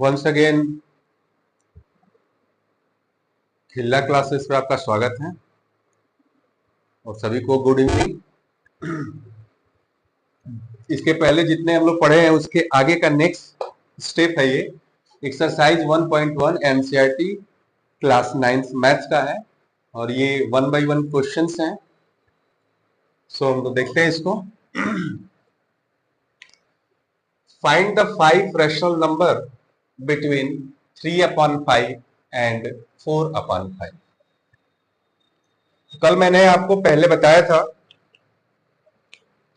Once again खिल्ला classes पे आपका स्वागत है और सभी को गुड इवनिंग। इसके पहले जितने हम लोग पढ़े हैं उसके आगे का नेक्स्ट स्टेप है ये एक्सरसाइज 1.1 एनसीईआरटी क्लास 9 मैथ्स का है और ये 1 बाय 1 क्वेश्चंस हैं। सो हम लोग देखते हैं इसको। Find the 5 rational number between 3/5 and 4/5। कल मैंने आपको पहले बताया था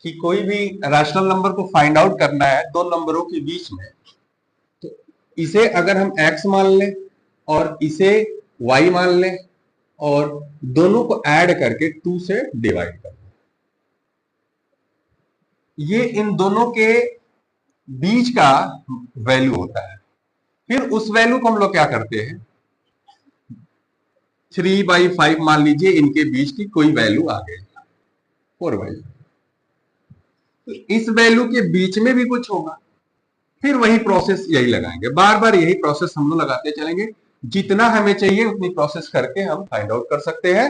कि कोई भी रैशनल नंबर को फाइंड आउट करना है दो नंबरों के बीच में, तो इसे अगर हम x मान लें और इसे y मान लें और दोनों को ऐड करके 2 से डिवाइड कर दें, ये इन दोनों के बीच का वैल्यू होता है। फिर उस वैल्यू को हम लोग क्या करते हैं, 3/5 मान लीजिए इनके बीच की कोई वैल्यू आ गई 4/5, तो इस वैल्यू के बीच में भी कुछ होगा, फिर वही प्रोसेस यही लगाएंगे, बार बार यही प्रोसेस हम लोग लगाते चलेंगे। जितना हमें चाहिए उतनी प्रोसेस करके हम फाइंड आउट कर सकते हैं।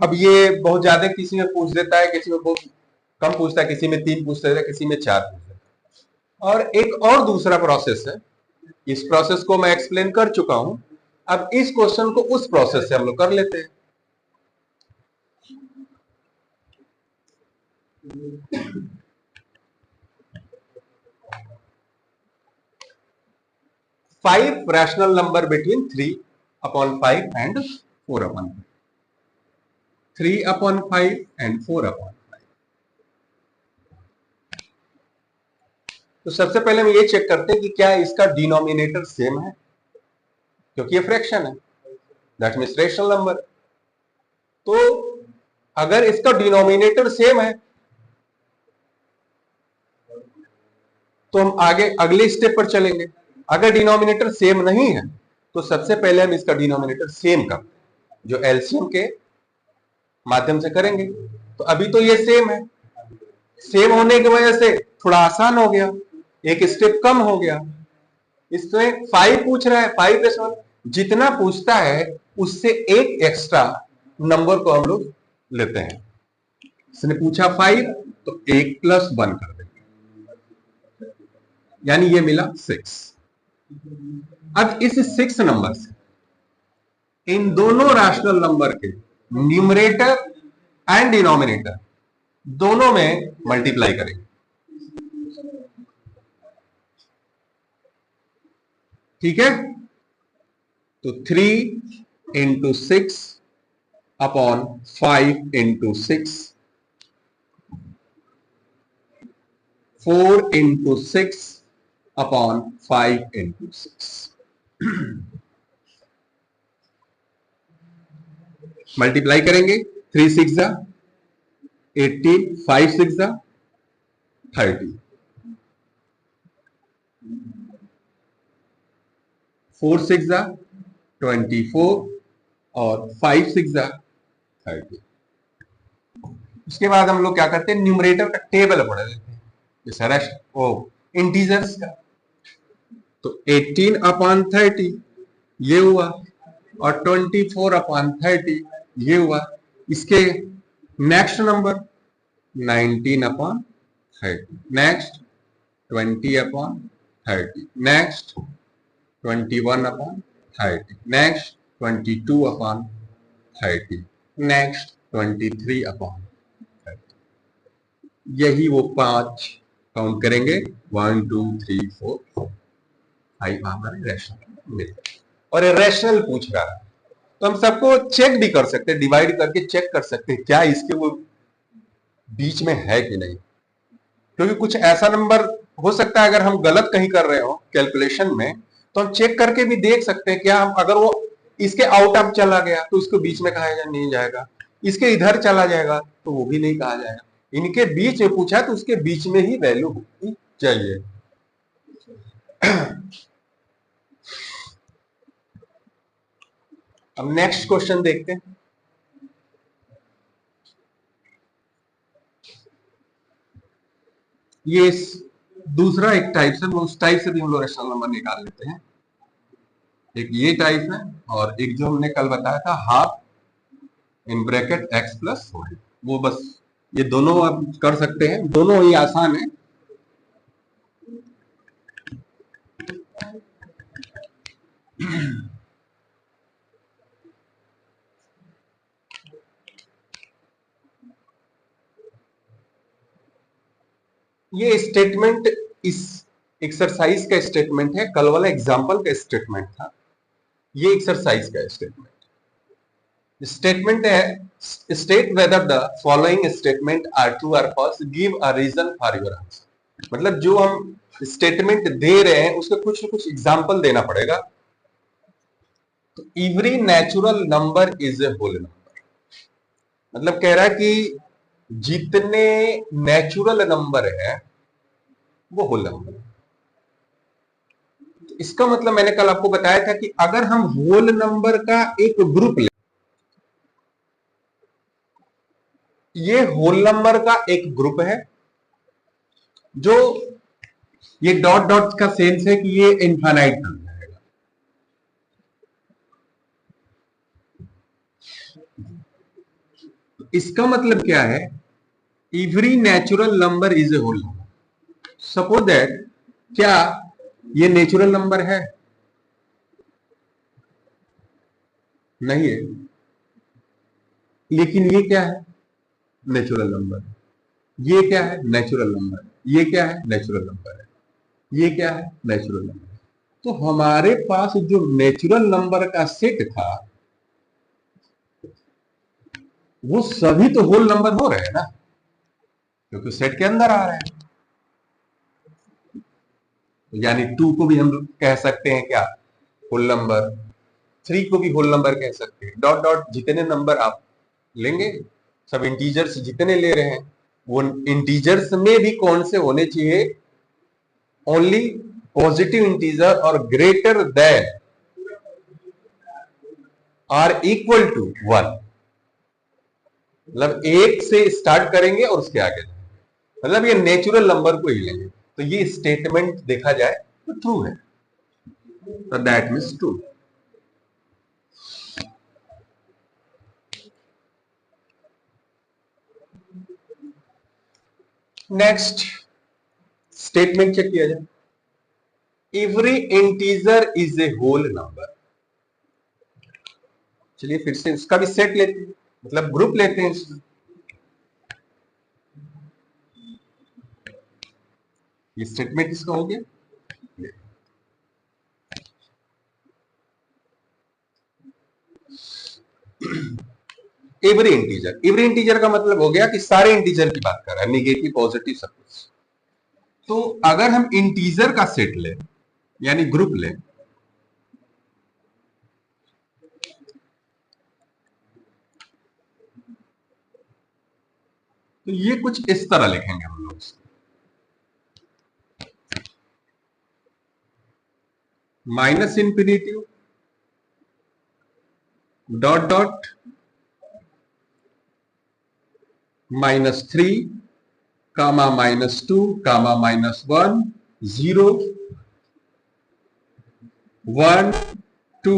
अब ये बहुत ज्यादा किसी में पूछ देता है, किसी में बहुत कम पूछता है, किसी में 3 पूछ देता है, किसी में 4 पूछ देता है। और एक और दूसरा प्रोसेस है, इस प्रोसेस को मैं एक्सप्लेन कर चुका हूं। अब इस क्वेश्चन को उस प्रोसेस से हम लोग कर लेते हैं। Five rational number between 3/5 and 4/5। 3/5 and 4/5। तो सबसे पहले हम ये चेक करते हैं कि क्या इसका डिनोमिनेटर सेम है, क्योंकि ये फ्रैक्शन है, दैट मींस रैशनल नंबर। तो अगर इसका डिनोमिनेटर सेम है तो हम आगे अगले स्टेप पर चलेंगे। अगर डिनोमिनेटर सेम नहीं है तो सबसे पहले हम इसका डिनोमिनेटर सेम करते हैं, जो एलसीएम के माध्यम से करेंगे। तो अभी तो ये सेम है, सेम होने की वजह से थोड़ा आसान हो गया, एक स्टेप कम हो गया। इसमें 5 पूछ रहा है, 5 जितना पूछता है उससे एक एक्स्ट्रा नंबर को हम लोग लेते हैं। इसने पूछा 5 तो 1 + 1 कर देंगे, यानी ये मिला 6। अब इस 6 नंबर से इन दोनों रैशनल नंबर के न्यूमरेटर एंड डिनोमिनेटर दोनों में मल्टीप्लाई करेंगे। ठीक है, तो 3 × 6 अपॉन 5 × 6, 4 × 6 अपॉन 5 × 6। मल्टीप्लाई करेंगे, 3 × 6 = 18, 5 × 6 = 30, 4 × 6 = 24 और 5 × 6 = 30। उसके बाद हम लोग क्या करते हैं, न्यूमरेटर का टेबल पढ़ लेते हैं, जैसे रेस्ट इंटीजर्स का। तो 18/30 ये हुआ और 24/30 ये हुआ। इसके next number 19/30, next 20/30, next 21/30, next 22/30, next 23/30। यही वो 5 काउंट करेंगे, 1 2 3 4 5 हमारे रैशनल मिल। और रैशनल पूछ रहा है तो हम सबको चेक भी कर सकते हैं, डिवाइड करके चेक कर सकते हैं क्या इसके वो बीच में है कि नहीं। क्योंकि कुछ ऐसा नंबर हो सकता है, अगर हम गलत कहीं कर रहे हो कैलकुलेशन में, तो हम चेक करके भी देख सकते हैं क्या हम, अगर वो इसके आउट ऑफ चला गया तो इसको बीच में कहा नहीं जाएगा, इसके इधर चला जाएगा तो वो भी नहीं कहा जाएगा। इनके बीच में पूछा तो उसके बीच में ही वैल्यू होनी चाहिए। अब नेक्स्ट क्वेश्चन देखते हैं। ये दूसरा एक टाइप से, उस टाइप से भी हम लोग रेशनल नंबर निकाल लेते हैं। एक ये टाइप है और एक जो हमने कल बताया था half in bracket X plus Y, वो बस ये दोनों आप कर सकते हैं, दोनों ही आसान है। ये स्टेटमेंट इस एक्सरसाइज का स्टेटमेंट है, कल वाला एग्जाम्पल का स्टेटमेंट था, ये एक्सरसाइज का स्टेटमेंट है। State whether the following statement are true और false, give a reason for your answer. मतलब जो हम स्टेटमेंट दे रहे हैं उसके कुछ न कुछ एग्जाम्पल देना पड़ेगा। तो every natural number is a whole number, मतलब कह रहा है कि जितने नेचुरल नंबर है वो होल नंबर है। तो इसका मतलब मैंने कल आपको बताया था कि अगर हम होल नंबर का एक ग्रुप ले, ये होल नंबर का एक ग्रुप है, जो ये डॉट डॉट का सेंस है कि ये इनफाइनाइट बन जाएगा। इसका मतलब क्या है, every natural number is a whole number. Suppose that, क्या ये नेचुरल नंबर है? नहीं है, लेकिन ये क्या है? Natural number. ये क्या है? Natural number. ये क्या है? नेचुरल नंबर है। ये क्या है? Natural number. तो हमारे पास जो नेचुरल नंबर का सेट था वो सभी तो होल नंबर हो रहे हैं ना, क्योंकि सेट के अंदर आ रहे हैं। यानी 2 को भी हम कह सकते हैं क्या? Whole number. 3 को भी होल नंबर कह सकते हैं। डॉट डॉट जितने नंबर आप लेंगे, सब इंटीजर्स जितने ले रहे हैं, वो इंटीजर्स में भी कौन से होने चाहिए? ओनली पॉजिटिव इंटीजर और greater than or equal to 1। मतलब 1 से स्टार्ट करेंगे और उसके आगे, मतलब ये नेचुरल नंबर को ही लेंगे। तो ये स्टेटमेंट देखा जाए तो ट्रू है, तो that means true. Next statement check किया जाए। Every integer is a whole number. चलिए फिर से उसका भी सेट लेते हैं, मतलब ग्रुप लेते हैं इसमें। ये स्टेटमेंट इसका हो गया। एवरी इंटीजर का मतलब हो गया कि सारे इंटीजर की बात कर रहा है, निगेटिव पॉजिटिव सब कुछ। तो अगर हम इंटीजर का सेट लें यानी ग्रुप लें, तो ये कुछ इस तरह लिखेंगे हम लोग, माइनस इंफिनिटी डॉट डॉट -3 कामा -2 कामा -1 0 1 2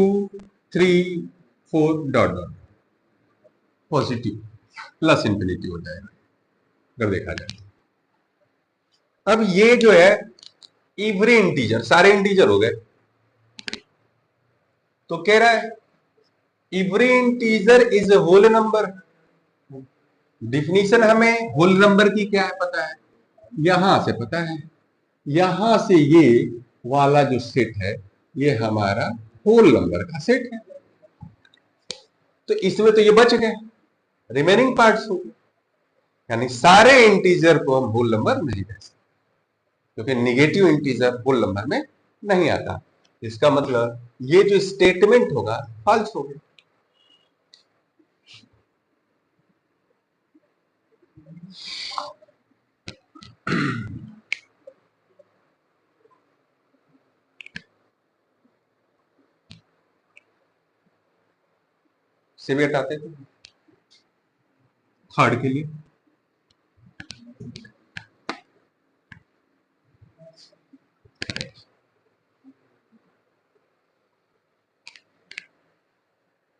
3 4 dot dot positive plus infinity हो जाएगा अगर देखा जाए। अब ये जो है एवरी इंटीजर, सारे इंटीजर हो गए। तो कह रहा है every integer is a whole number. Definition हमें होल नंबर की क्या है पता है, यहां से पता है। यहां से ये वाला जो सेट है ये हमारा होल नंबर का सेट है। तो इसमें तो ये बच गए, रिमेनिंग पार्ट्स हो गए। यानी सारे इंटीजर को हम होल नंबर नहीं कह सकते, क्योंकि निगेटिव इंटीजर होल नंबर में नहीं आता। इसका मतलब ये जो स्टेटमेंट होगा फॉल्स होगा। से भी हटाते थे थर्ड के लिए।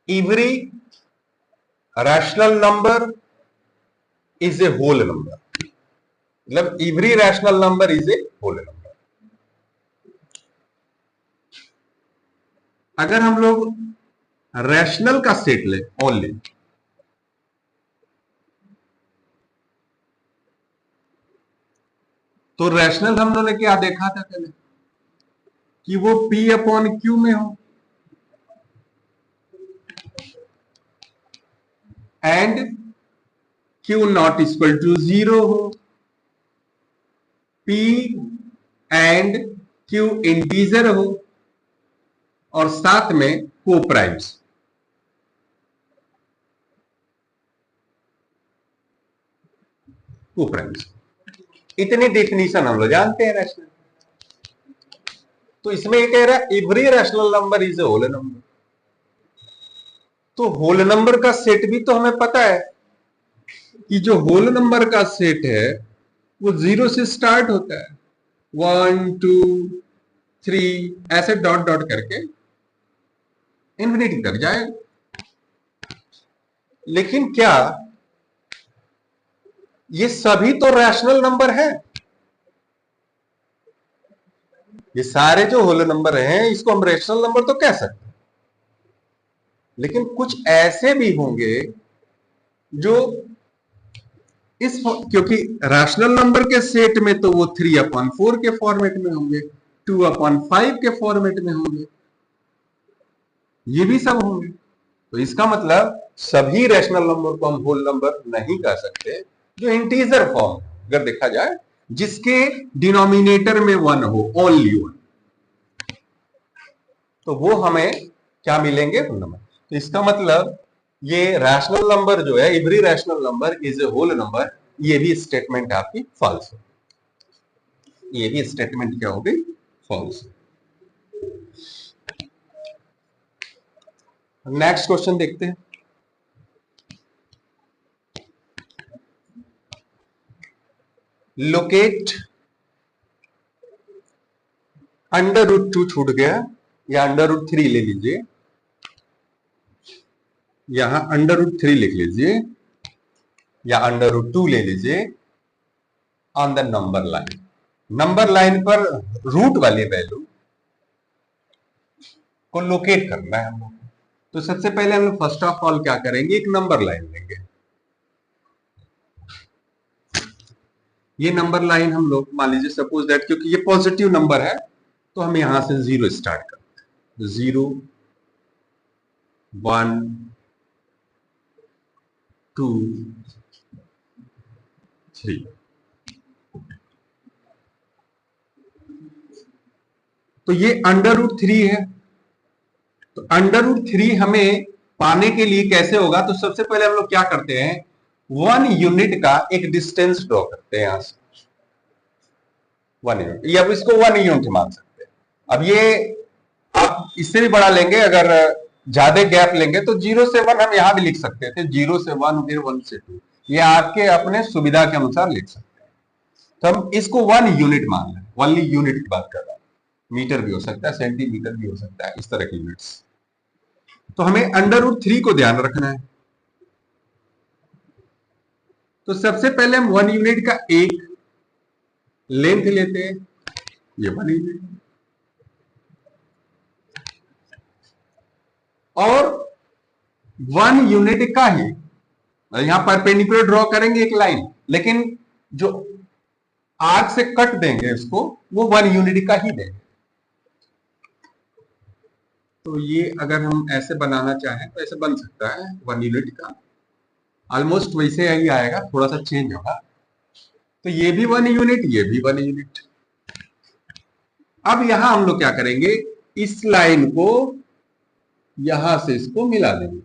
Every rational number is a whole number, मतलब every rational number is a whole number. अगर हम लोग रैशनल का सेट ले ओनली, तो रैशनल हम लोगों ने क्या देखा था पहले कि वो P अपॉन Q में हो and Q not equal to 0 हो, P एंड Q इंटीजर हो और साथ में को प्राइम्स। को प्राइम्स इतनी डेफिनेशन हम लोग जानते हैं रैशनल। तो इसमें ये कह रहा है every rational number is a whole number. तो होल नंबर का सेट भी तो हमें पता है कि जो होल नंबर का सेट है वो 0 से स्टार्ट होता है, 1 2 3 ऐसे डॉट डॉट करके इन्फिनिटी तक जाएगा। लेकिन क्या ये सभी तो रैशनल नंबर है? ये सारे जो होल नंबर हैं इसको हम रैशनल नंबर तो कह सकते हैं, लेकिन कुछ ऐसे भी होंगे जो इस, क्योंकि रैशनल नंबर के सेट में तो वो 3/4 के फॉर्मेट में होंगे, 2/5 के फॉर्मेट में होंगे, ये भी सब होंगे। तो इसका मतलब सभी रैशनल नंबर को हम होल नंबर नहीं कह सकते। जो इंटीजर फॉर्म अगर देखा जाए जिसके डिनोमिनेटर में 1 हो, ओनली 1, तो वो हमें क्या मिलेंगे? Whole number. तो इसका मतलब ये रैशनल नंबर जो है, every rational number is a whole number, ये भी स्टेटमेंट आपकी फॉल्स है। ये भी स्टेटमेंट क्या हो गई? फॉल्स। नेक्स्ट क्वेश्चन देखते हैं। लोकेट √2 छूट गया या √3 ले लीजिए, यहां √3 लिख लीजिए या √2 ले लीजिए on the number line. Number line पर रूट वाली वैल्यू को लोकेट करना है हम लोग। तो सबसे पहले हम लोग फर्स्ट ऑफ ऑल क्या करेंगे? एक नंबर लाइन लेंगे। ये नंबर लाइन हम लोग मान लीजिए सपोज दैट, क्योंकि ये पॉजिटिव नंबर है तो हम यहां से 0 स्टार्ट करते हैं। 0 1 2 3। तो ये √3 है। तो √3 हमें पाने के लिए कैसे होगा? तो सबसे पहले हम लोग क्या करते हैं, 1 यूनिट का एक डिस्टेंस ड्रॉ करते हैं यहां से, 1 यूनिट, या इसको 1 यूनिट मान सकते हैं। अब ये आप इससे भी बड़ा लेंगे, अगर ज्यादा गैप लेंगे तो 0 से 1 हम यहां भी लिख सकते थे, 0 से 1 फिर 1 से 2, ये आपके अपने सुविधा के अनुसार लिख सकते हैं। तो हम इसको 1 यूनिट मान लें, ओनली यूनिट की बात कर रहा हूं, मीटर भी हो सकता है, सेंटीमीटर भी हो सकता है, इस तरह के यूनिट्स। तो हमें √3 को ध्यान रखना है। तो सबसे पहले हम 1 यूनिट का एक लेंथ लेते हैं, ये 1 यूनिट, और 1 यूनिट का ही यहां परपेंडिकुलर ड्रॉ करेंगे एक लाइन, लेकिन जो आर्क से कट देंगे इसको वो 1 यूनिट का ही देंगे। तो ये अगर हम ऐसे बनाना चाहें तो ऐसे बन सकता है 1 यूनिट का, ऑलमोस्ट वैसे ही आएगा, थोड़ा सा चेंज होगा। तो ये भी 1 यूनिट, ये भी 1 यूनिट। अब यहां हम लोग क्या करेंगे, इस लाइन को यहां से इसको मिला देंगे,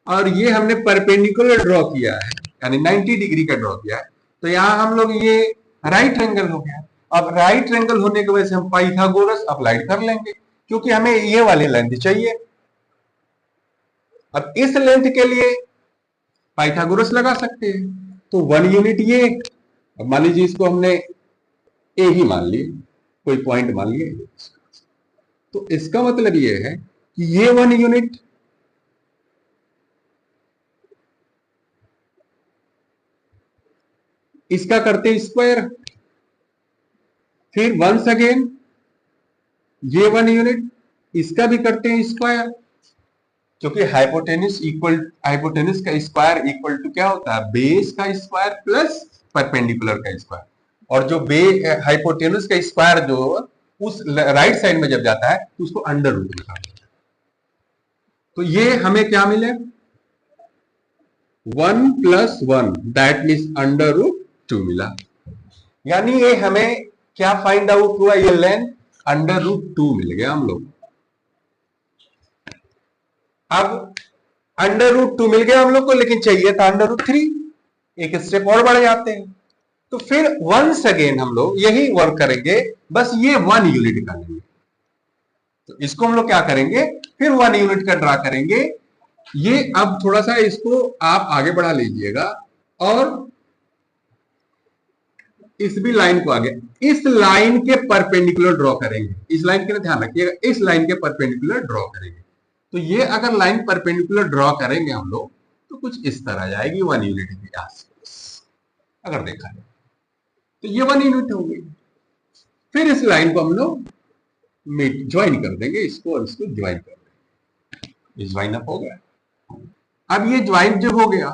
और ये हमने परपेंडिकुलर ड्रॉ किया है, यानी 90 डिग्री का ड्रॉ किया है। तो यहां हम लोग ये राइट एंगल हो गया। अब राइट एंगल होने की वजह से हम पाइथागोरस अप्लाई कर लेंगे, क्योंकि हमें ये वाली लेंथ चाहिए। अब इस लेंथ के लिए पाइथागोरस लगा सकते हैं। तो 1 यूनिट ये, अब मान लीजिए इसको हमने ए ही मान लिए, कोई पॉइंट मान लिए, तो इसका मतलब ये है कि ये 1 यूनिट इसका करते स्क्वायर, फिर वंस अगेन ये 1 यूनिट इसका भी करते हैं स्क्वायर, क्योंकि हाइपोटेन्यूस का स्क्वायर इक्वल टू क्या होता है, बेस का स्क्वायर प्लस परपेंडिकुलर का स्क्वायर। और जो हाइपोटेन्यूस का स्क्वायर जो उस राइट साइड में जब जाता है तो उसको अंडर रूट लिखा जाता है। तो ये हमें क्या मिले, 1 + 1 दैट मीन्स अंडर रूट 2 मिला। यानी ये हमें क्या फाइंड आउट हुआ, ये लेंथ अंडर रूट 2 मिल गया हम लोग। अब अंडर रूट 2 मिल गया हम लोग को, लेकिन चाहिए था अंडर रूट 3। एक स्टेप और बढ़ जाते हैं, तो फिर वंस अगेन हम लोग यही वर्क करेंगे, बस ये 1 यूनिट का लेंगे। तो इसको हम लोग क्या करेंगे, फिर 1 यूनिट का ड्रा करेंगे। ये अब थोड़ा सा इसको आप आगे बढ़ा लीजिएगा और इस भी लाइन को आगे, इस लाइन के परपेंडिकुलर ड्रॉ करेंगे। इस लाइन के लिए ध्यान रखिएगा, इस लाइन के परपेंडिकुलर ड्रॉ करेंगे। तो ये अगर लाइन परपेंडिकुलर ड्रॉ करेंगे हम लोग तो कुछ इस तरह जाएगी 1 यूनिट के आसपास, अगर देखा जाए तो ये 1 यूनिट हो गई। फिर इस लाइन को हम लोग ज्वाइन कर देंगे, इसको और इसको ज्वाइन कर देंगे। ये ज्वाइन अप हो गया। अब ये ज्वाइन जब हो गया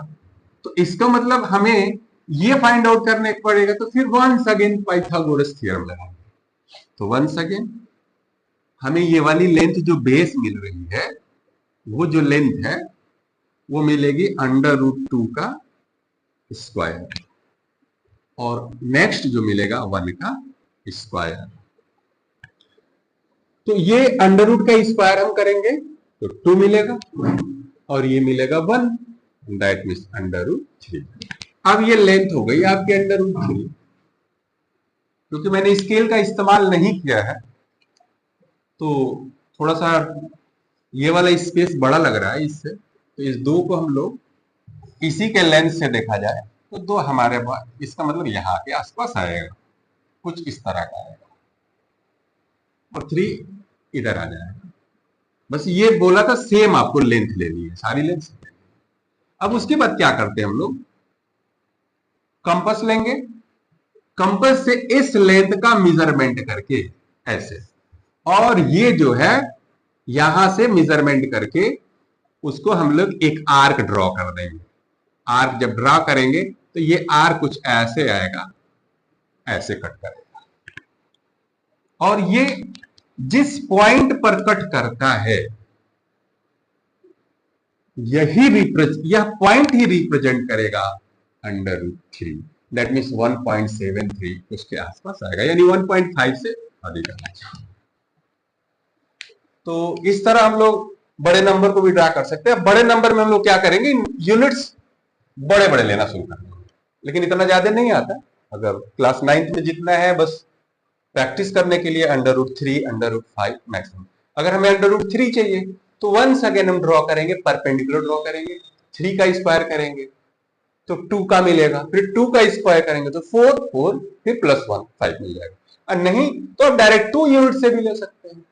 तो इसका मतलब हमें ये फाइंड आउट करने पड़ेगा, तो फिर वंस अगेन पाइथागोरस थ्योरम लगाएंगे। तो वंस अगेन हमें ये वाली लेंथ जो बेस मिल रही है, वो जो लेंथ है वो मिलेगी अंडर रूट 2 का स्क्वायर, और नेक्स्ट जो मिलेगा 1 का स्क्वायर। तो ये अंडर रूट का स्क्वायर हम करेंगे तो 2 मिलेगा, और ये मिलेगा 1, दैट मीन्स अंडर रूट 3। अब ये लेंथ हो गई आपकी अंडर रूट 3। क्योंकि मैंने स्केल का इस्तेमाल नहीं किया है तो थोड़ा सा ये वाला स्पेस बड़ा लग रहा है इससे, तो इस 2 को हम लोग इसी के लेंथ से देखा जाए तो 2 हमारे पास, इसका मतलब यहाँ के आसपास आएगा, कुछ इस तरह का आएगा, और 3 इधर आ जाएगा। बस ये बोला था सेम आपको लेंथ लेनी है, सारी लेंथ लेनी है। अब उसके बाद क्या करते हैं हम लोग, कंपास लेंगे, कंपास से इस लेंथ का मेजरमेंट करके ऐसे, और ये जो है यहां से मेजरमेंट करके उसको हम लोग एक आर्क ड्रॉ कर देंगे। आर्क जब ड्रॉ करेंगे तो ये आर्क कुछ ऐसे आएगा, ऐसे कट करेगा, और ये जिस पॉइंट पर कट करता है यह पॉइंट ही रिप्रेजेंट करेगा अंडर रूट 3। दैट मीन्स 1.73 उसके आसपास आएगा, यानी 1.5 से अधिक आना चाहिए। तो इस तरह हम लोग बड़े नंबर को भी ड्रा कर सकते हैं। बड़े नंबर में हम लोग क्या करेंगे, यूनिट्स बड़े बड़े लेना शुरू कर देंगे, लेकिन इतना ज्यादा नहीं आता। अगर क्लास 9th में जितना है बस प्रैक्टिस करने के लिए under root 3, under root 5 maximum. अगर हमें अंडर रूट 3 चाहिए तो वंस अगेन हम ड्रॉ करेंगे, परपेंडिकुलर ड्रॉ करेंगे, 3 का स्क्वायर करेंगे तो 2 का मिलेगा, फिर 2 का स्क्वायर करेंगे तो 4, 4 फिर +1 5 मिल जाएगा। और नहीं तो आप डायरेक्ट 2 यूनिट से भी ले सकते हैं।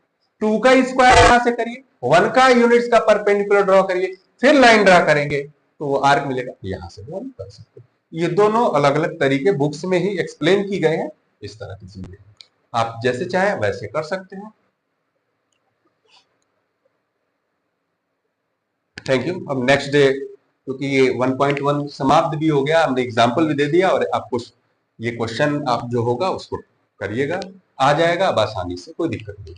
2 का स्क्वायर यहां से करिए, 1 का यूनिट्स का परपेंडिकुलर ड्रॉ करिए, फिर लाइन ड्रा करेंगे तो वो आर्क मिलेगा, यहां से भी हम कर सकते हैं। ये दोनों अलग अलग तरीके बुक्स में ही एक्सप्लेन की गए हैं। इस तरह की चीजें आप जैसे चाहे वैसे कर सकते हैं। Thank you. अब नेक्स्ट डे, क्योंकि ये 1.1 समाप्त भी हो गया, हमने एग्जाम्पल भी दे दिया, और आपको ये क्वेश्चन आप जो होगा उसको करिएगा, आ जाएगा अब आसानी से, कोई दिक्कत नहीं।